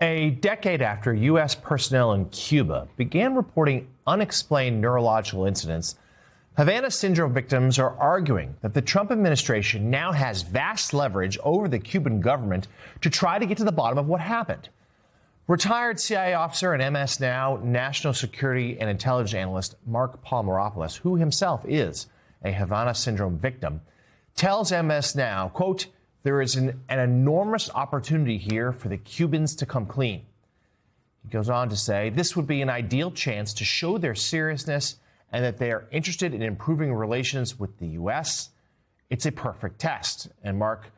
A decade after U.S. personnel in Cuba began reporting unexplained neurological incidents, Havana syndrome victims are arguing that the Trump administration now has vast leverage over the Cuban government to try to get to the bottom of what happened. Retired CIA officer and MS Now national security and intelligence analyst Mark Polymeropoulos, who himself is a Havana syndrome victim, tells MS Now, quote, "There is an enormous opportunity here for the Cubans to come clean." He goes on to say this would be an ideal chance to show their seriousness and that they are interested in improving relations with the U.S. It's a perfect test. And Mark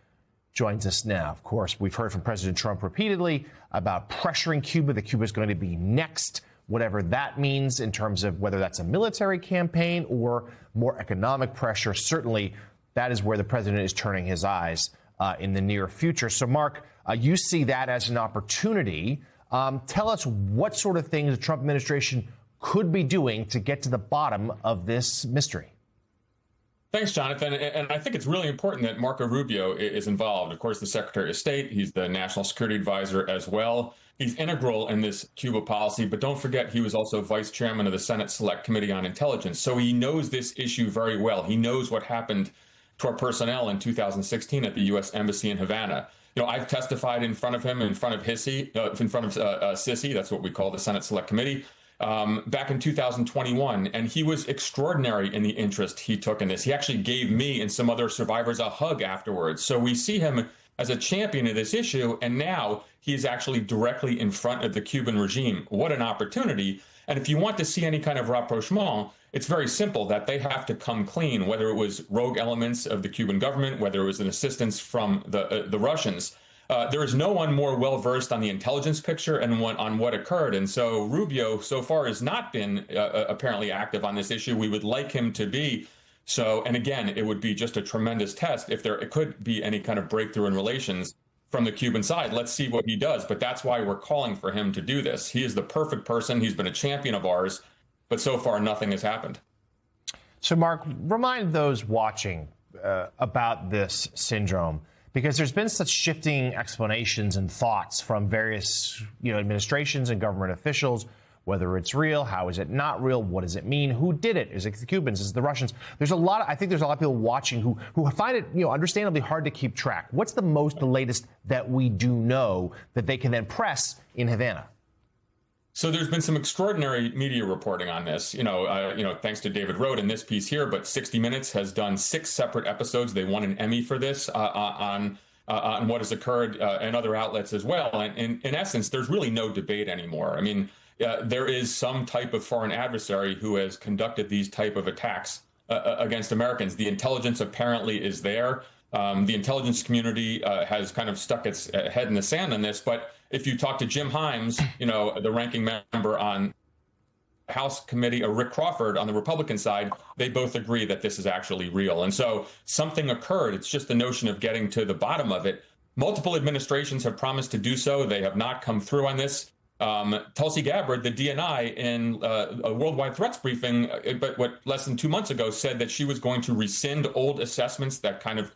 joins us now. Of course, we've heard from President Trump repeatedly about pressuring Cuba, that Cuba is going to be next, whatever that means in terms of whether that's a military campaign or more economic pressure. Certainly, that is where the president is turning his eyes in the near future. So, Mark, you see that as an opportunity. Tell us what sort of things the Trump administration could be doing to get to the bottom of this mystery. Thanks, Jonathan. And I think it's really important that Marco Rubio is involved. Of course, the Secretary of State, he's the National Security Advisor as well. He's integral in this Cuba policy, but don't forget he was also vice chairman of the Senate Select Committee on Intelligence. So he knows this issue very well. He knows what happened to our personnel in 2016 at the U.S. Embassy in Havana. You know, I've testified in front of him, in front of SISI, that's what we call the Senate Select Committee, back in 2021, and he was extraordinary in the interest he took in this. He actually gave me and some other survivors a hug afterwards. So we see him as a champion of this issue, and now he's actually directly in front of the Cuban regime. What an opportunity. And if you want to see any kind of rapprochement, it's very simple that they have to come clean, whether it was rogue elements of the Cuban government, whether it was an assistance from the Russians. There is no one more well-versed on the intelligence picture and on what occurred. And so Rubio so far has not been apparently active on this issue. We would like him to be. So, and again, it would be just a tremendous test if there could be any kind of breakthrough in relations from the Cuban side. Let's see what he does. But that's why we're calling for him to do this. He is the perfect person. He's been a champion of ours. But so far, nothing has happened. So, Mark, remind those watching about this syndrome, because there's been such shifting explanations and thoughts from various, administrations and government officials, whether it's real, how is it not real, what does it mean, who did it? Is it the Cubans, is it the Russians? I think there's a lot of people watching who find it, understandably hard to keep track. What's the latest that we do know that they can then press in Havana? So there's been some extraordinary media reporting on this, thanks to David Rohde in this piece here, but 60 Minutes has done 6 separate episodes. They won an Emmy for this on what has occurred and other outlets as well. And in essence, there's really no debate anymore. I mean, there is some type of foreign adversary who has conducted these type of attacks against Americans. The intelligence apparently is there. The intelligence community has kind of stuck its head in the sand on this. But if you talk to Jim Himes, the ranking member on House Committee, or Rick Crawford on the Republican side, they both agree that this is actually real. And so something occurred. It's just the notion of getting to the bottom of it. Multiple administrations have promised to do so. They have not come through on this. Tulsi Gabbard, the DNI, in a worldwide threats briefing, but less than 2 months ago, said that she was going to rescind old assessments that kind of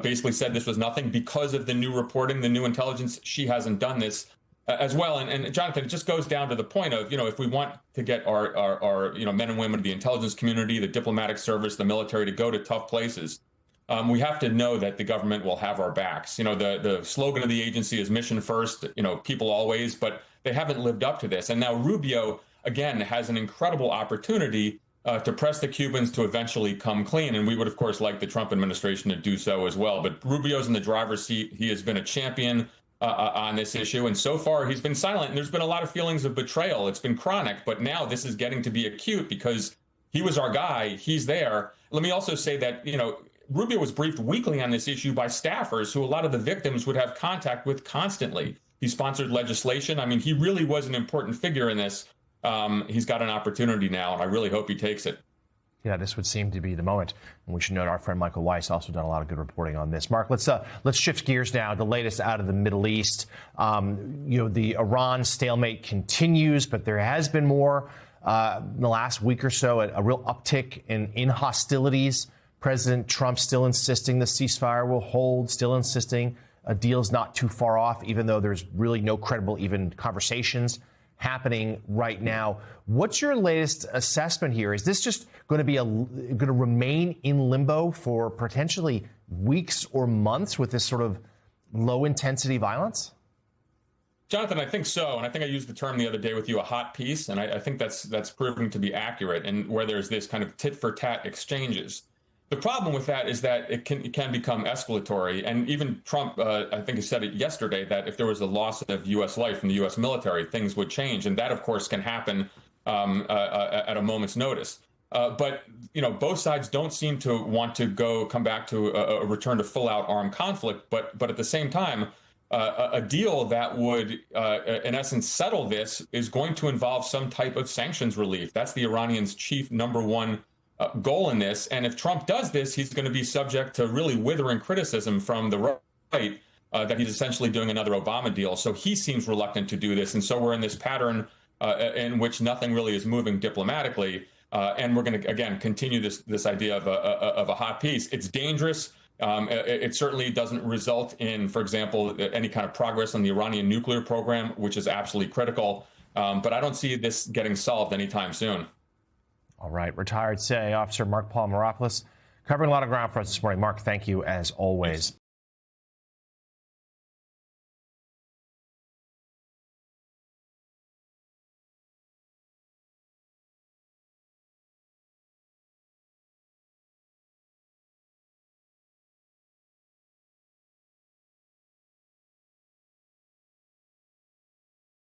basically said this was nothing because of the new reporting, the new intelligence. She hasn't done this as well. And Jonathan, it just goes down to the point of, if we want to get our men and women of the intelligence community, the diplomatic service, the military to go to tough places, we have to know that the government will have our backs. The slogan of the agency is mission first, people always, but they haven't lived up to this. And now Rubio, again, has an incredible opportunity to press the Cubans to eventually come clean. And we would, of course, like the Trump administration to do so as well. But Rubio's in the driver's seat. He has been a champion on this issue. And so far, he's been silent. And there's been a lot of feelings of betrayal. It's been chronic. But now this is getting to be acute because he was our guy. He's there. Let me also say that, Rubio was briefed weekly on this issue by staffers who a lot of the victims would have contact with constantly. He sponsored legislation. I mean, he really was an important figure in this. He's got an opportunity now, and I really hope he takes it. Yeah, this would seem to be the moment. And we should note our friend Michael Weiss also done a lot of good reporting on this. Mark, let's shift gears now. The latest out of the Middle East. The Iran stalemate continues, but there has been more in the last week or so, a real uptick in hostilities. President Trump still insisting the ceasefire will hold, still insisting a deal's not too far off, even though there's really no credible even conversations happening right now. What's your latest assessment here? Is this just going to remain in limbo for potentially weeks or months with this sort of low intensity violence? Jonathan, I think so. And I think I used the term the other day with you, a hot piece. And I think that's proving to be accurate. And where there's this kind of tit for tat exchanges. The problem with that is that it can become escalatory. And even Trump, I think, has said it yesterday that if there was a loss of U.S. life in the U.S. military, things would change. And that, of course, can happen at a moment's notice. But, both sides don't seem to want to come back to a return to full out armed conflict. But at the same time, a deal that would, in essence, settle this is going to involve some type of sanctions relief. That's the Iranians' chief number one goal in this. And if Trump does this, he's going to be subject to really withering criticism from the right that he's essentially doing another Obama deal. So he seems reluctant to do this. And so we're in this pattern in which nothing really is moving diplomatically. And we're going to, again, continue this idea of a hot peace. It's dangerous. It certainly doesn't result in, for example, any kind of progress on the Iranian nuclear program, which is absolutely critical. But I don't see this getting solved anytime soon. All right. Retired CIA Officer Mark Paul Meropoulos covering a lot of ground for us this morning. Mark, thank you as always.